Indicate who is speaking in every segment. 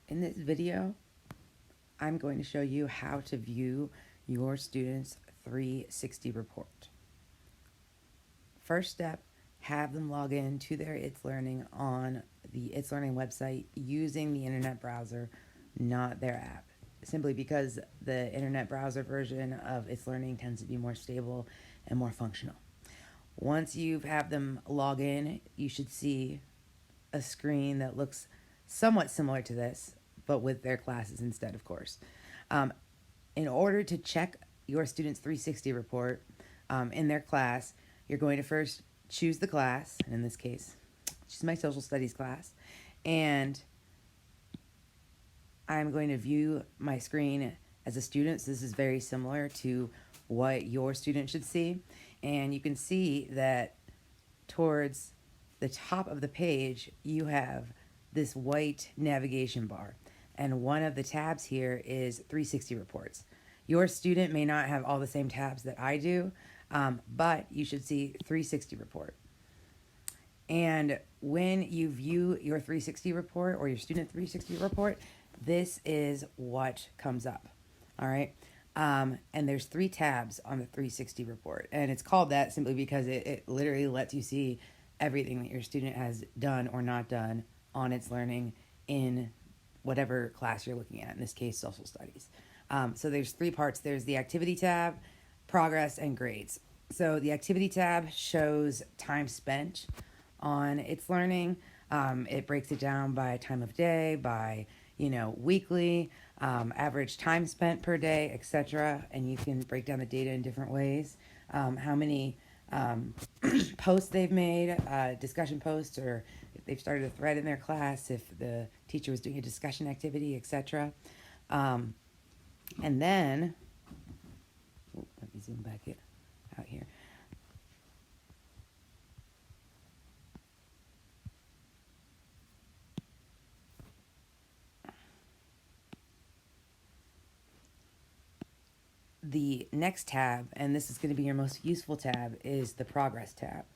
Speaker 1: In this video, I'm going to show you how to view your students' 360 report. First step, have them log in to their itsLearning on the itsLearning website using the internet browser, not their app. Simply because the internet browser version of itsLearning tends to be more stable and more functional. Once you've had them log in, you should see a screen that looks somewhat similar to this, but with their classes instead, of course. In order to check your student's 360 report in their class, you're going to first choose the class, and in this case, choose my social studies class, and I'm going to view my screen as a student. So this is very similar to what your student should see. And you can see that towards the top of the page, you have this white navigation bar. And one of the tabs here is 360 reports. Your student may not have all the same tabs that I do, but you should see 360 report. And when you view your 360 report or your student 360 report, this is what comes up, all right? And there's 3 tabs on the 360 report. And it's called that simply because it literally lets you see everything that your student has done or not done on itsLearning in whatever class you're looking at, in this case, social studies. So there's 3 parts. There's the activity tab, progress, and grades. So the activity tab shows time spent on itsLearning. It breaks it down by time of day, by weekly, average time spent per day, etc. And you can break down the data in different ways. How many posts they've made, discussion posts, or if they've started a thread in their class, if the teacher was doing a discussion activity, etc. And then, let me zoom back out here. The next tab, and this is going to be your most useful tab, is the progress tab.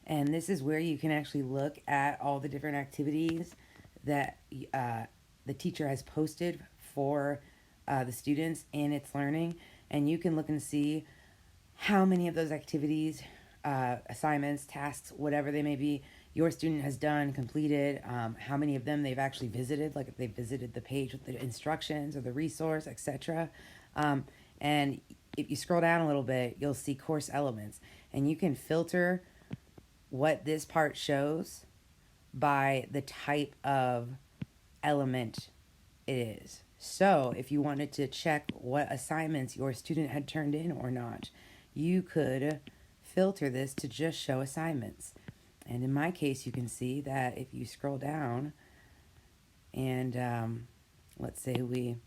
Speaker 1: And this is where you can actually look at all the different activities that the teacher has posted for the students in itsLearning. And you can look and see how many of those activities, assignments, tasks, whatever they may be, your student has done, completed, how many of them they've actually visited, like if they visited the page with the instructions or the resource, etc. And if you scroll down a little bit, you'll see course elements. And you can filter what this part shows by the type of element it is. So if you wanted to check what assignments your student had turned in or not, you could filter this to just show assignments. And in my case, you can see that if you scroll down and let's say we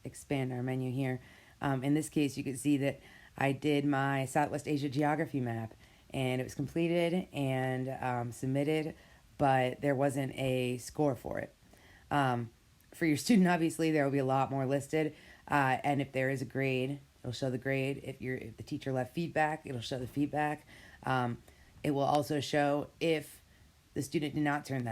Speaker 1: expand our menu here. In this case, you can see that I did my Southwest Asia geography map, and it was completed and submitted, but there wasn't a score for it. For your student, obviously, there will be a lot more listed, and if there is a grade, it'll show the grade. If the teacher left feedback, it'll show the feedback. It will also show if the student did not turn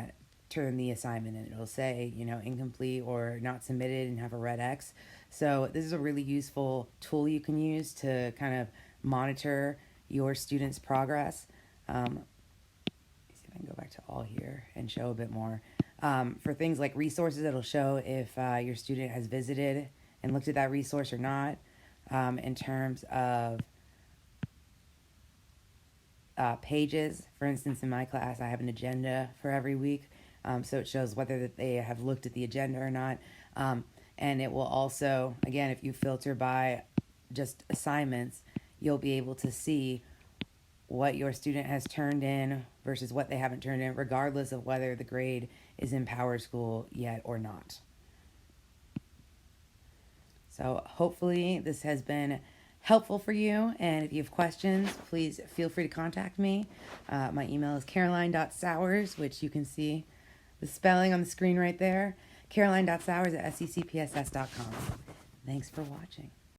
Speaker 1: the assignment, and it'll say, incomplete or not submitted and have a red X. So this is a really useful tool you can use to kind of monitor your students' progress. Let me see if I can go back to all here and show a bit more. For things like resources, it'll show if your student has visited and looked at that resource or not. In terms of pages, for instance, in my class, I have an agenda for every week. So it shows whether that they have looked at the agenda or not. And it will also, again, if you filter by just assignments, you'll be able to see what your student has turned in versus what they haven't turned in, regardless of whether the grade is in PowerSchool yet or not. So hopefully this has been helpful for you, and if you have questions, please feel free to contact me. My email is caroline.sowers, which you can see the spelling on the screen right there, caroline.sowers@seccpss.com. Thanks for watching.